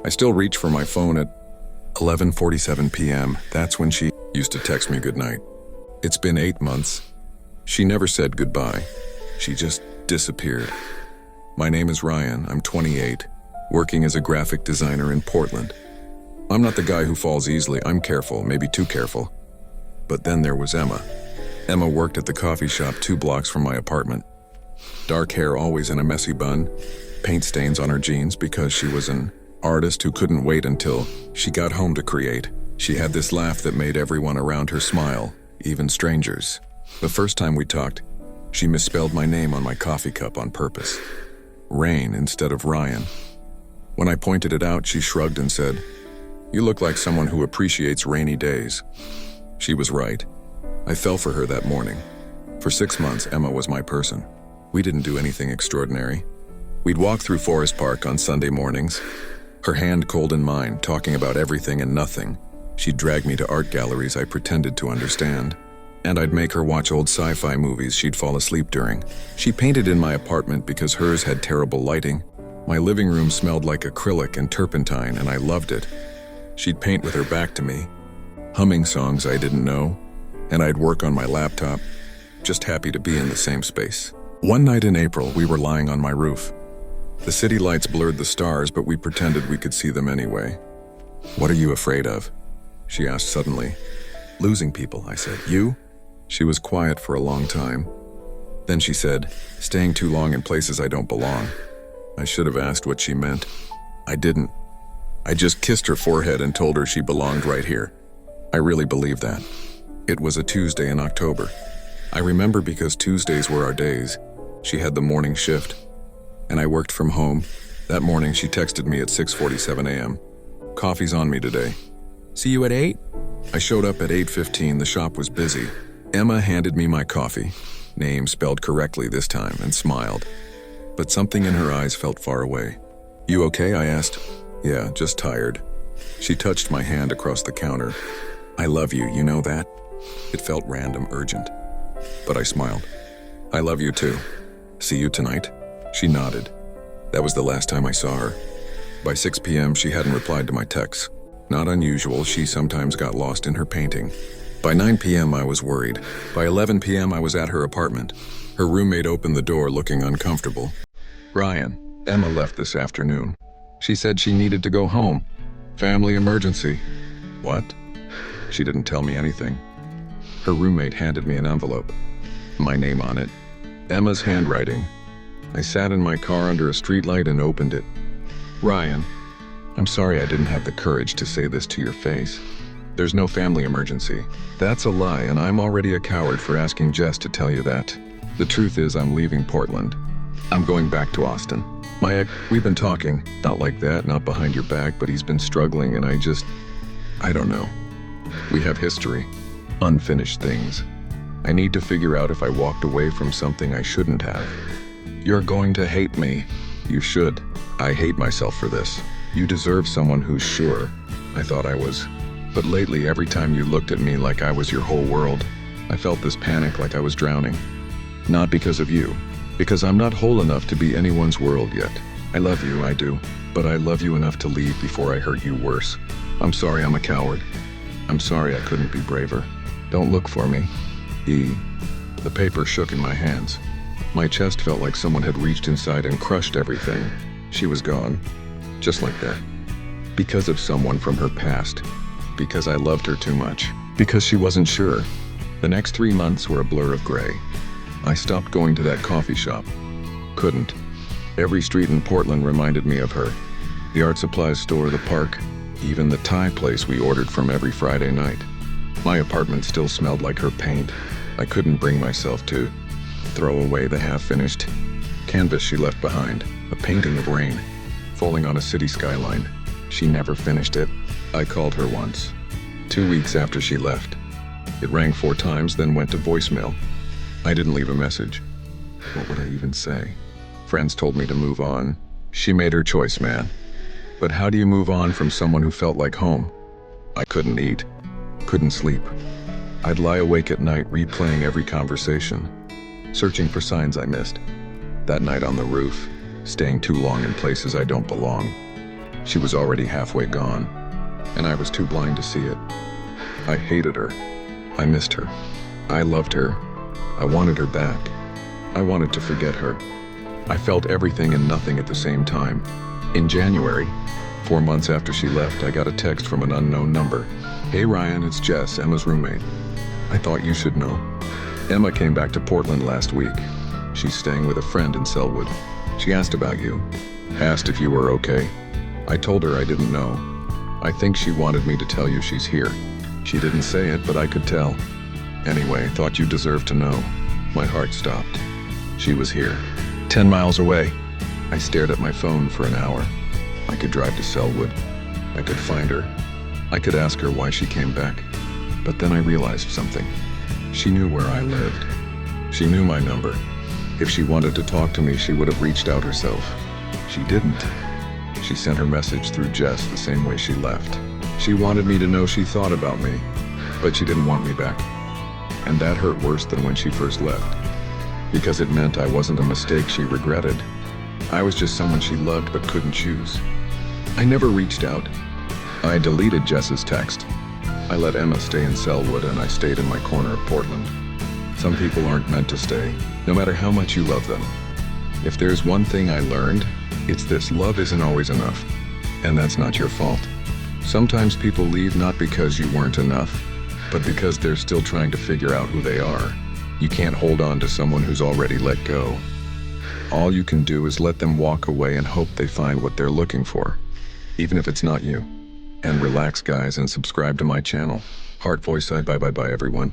I still reach for my phone at 11:47 p.m. That's when she used to text me goodnight. It's been 8 months. She never said goodbye. She just disappeared. My name is Ryan. I'm 28, working as a graphic designer in Portland. I'm not the guy who falls easily. I'm careful, maybe too careful. But then there was Emma. Emma worked at the coffee shop 2 blocks from my apartment. Dark hair, always in a messy bun, paint stains on her jeans because she was an artist who couldn't wait until she got home to create. She had this laugh that made everyone around her smile, even strangers. The first time we talked, she misspelled my name on my coffee cup on purpose. Rain instead of Ryan. When I pointed it out, she shrugged and said, "You look like someone who appreciates rainy days." She was right. I fell for her that morning. For 6 months, Emma was my person. We didn't do anything extraordinary. We'd walk through Forest Park on Sunday mornings, her hand cold in mine, talking about everything and nothing. She'd drag me to art galleries I pretended to understand, and I'd make her watch old sci-fi movies she'd fall asleep during. She painted in my apartment because hers had terrible lighting. My living room smelled like acrylic and turpentine, and I loved it. She'd paint with her back to me, humming songs I didn't know, and I'd work on my laptop, just happy to be in the same space. One night in April, we were lying on my roof. The city lights blurred the stars, but we pretended we could see them anyway. "What are you afraid of?" she asked suddenly. "Losing people," I said. "You?" She was quiet for a long time. Then she said, "Staying too long in places I don't belong." I should have asked what she meant. I didn't. I just kissed her forehead and told her she belonged right here. I really believe that. It was a Tuesday in October. I remember because Tuesdays were our days. She had the morning shift, and I worked from home. That morning she texted me at 6:47 a.m. "Coffee's on me today. See you at 8?" I showed up at 8:15. The shop was busy. Emma handed me my coffee, name spelled correctly this time, and smiled. But something in her eyes felt far away. "You okay?" I asked. "Yeah, just tired." She touched my hand across the counter. "I love you, you know that?" It felt random, urgent. But I smiled. "I love you too. See you tonight?" She nodded. That was the last time I saw her. By 6 p.m. she hadn't replied to my texts. Not unusual, she sometimes got lost in her painting. By 9 p.m. I was worried. By 11 p.m. I was at her apartment. Her roommate opened the door looking uncomfortable. "Ryan, Emma left this afternoon. She said she needed to go home. Family emergency." "What?" She didn't tell me anything. Her roommate handed me an envelope. My name on it. Emma's handwriting. I sat in my car under a streetlight and opened it. "Ryan, I'm sorry I didn't have the courage to say this to your face. There's no family emergency." That's a lie, and I'm already a coward for asking Jess to tell you that. The truth is I'm leaving Portland. I'm going back to Austin. My ex, we've been talking, not like that, not behind your back, but he's been struggling and I don't know. We have history, unfinished things. I need to figure out if I walked away from something I shouldn't have. You're going to hate me. You should. I hate myself for this. You deserve someone who's sure. I thought I was. But lately, every time you looked at me like I was your whole world, I felt this panic like I was drowning. Not because of you, because I'm not whole enough to be anyone's world yet. I love you, I do, but I love you enough to leave before I hurt you worse. I'm sorry I'm a coward. I'm sorry I couldn't be braver. Don't look for me. E. The paper shook in my hands. My chest felt like someone had reached inside and crushed everything. She was gone. Just like that. Because of someone from her past. Because I loved her too much. Because she wasn't sure. The next 3 months were a blur of gray. I stopped going to that coffee shop. Couldn't. Every street in Portland reminded me of her. The art supplies store, the park, even the Thai place we ordered from every Friday night. My apartment still smelled like her paint. I couldn't bring myself to throw away the half-finished canvas she left behind, a painting of rain, falling on a city skyline. She never finished it. I called her once, 2 weeks after she left. It rang 4 times, then went to voicemail. I didn't leave a message. What would I even say? Friends told me to move on. She made her choice, man. But how do you move on from someone who felt like home? I couldn't eat, couldn't sleep. I'd lie awake at night replaying every conversation, searching for signs I missed. That night on the roof, staying too long in places I don't belong. She was already halfway gone, and I was too blind to see it. I hated her. I missed her. I loved her. I wanted her back. I wanted to forget her. I felt everything and nothing at the same time. In January, 4 months after she left, I got a text from an unknown number. "Hey Ryan, it's Jess, Emma's roommate. I thought you should know. Emma came back to Portland last week. She's staying with a friend in Selwood. She asked about you. Asked if you were okay. I told her I didn't know. I think she wanted me to tell you she's here. She didn't say it, but I could tell. Anyway, thought you deserved to know." My heart stopped. She was here, 10 miles away. I stared at my phone for an hour. I could drive to Selwood. I could find her. I could ask her why she came back. But then I realized something. She knew where I lived. She knew my number. If she wanted to talk to me, she would have reached out herself. She didn't. She sent her message through Jess the same way she left. She wanted me to know she thought about me, but she didn't want me back. And that hurt worse than when she first left, because it meant I wasn't a mistake she regretted. I was just someone she loved but couldn't choose. I never reached out. I deleted Jess's text. I let Emma stay in Selwood, and I stayed in my corner of Portland. Some people aren't meant to stay, no matter how much you love them. If there's one thing I learned, it's this: love isn't always enough. And that's not your fault. Sometimes people leave not because you weren't enough, but because they're still trying to figure out who they are. You can't hold on to someone who's already let go. All you can do is let them walk away and hope they find what they're looking for, even if it's not you. And relax, guys, and subscribe to my channel. Heart Voice Side. Bye everyone.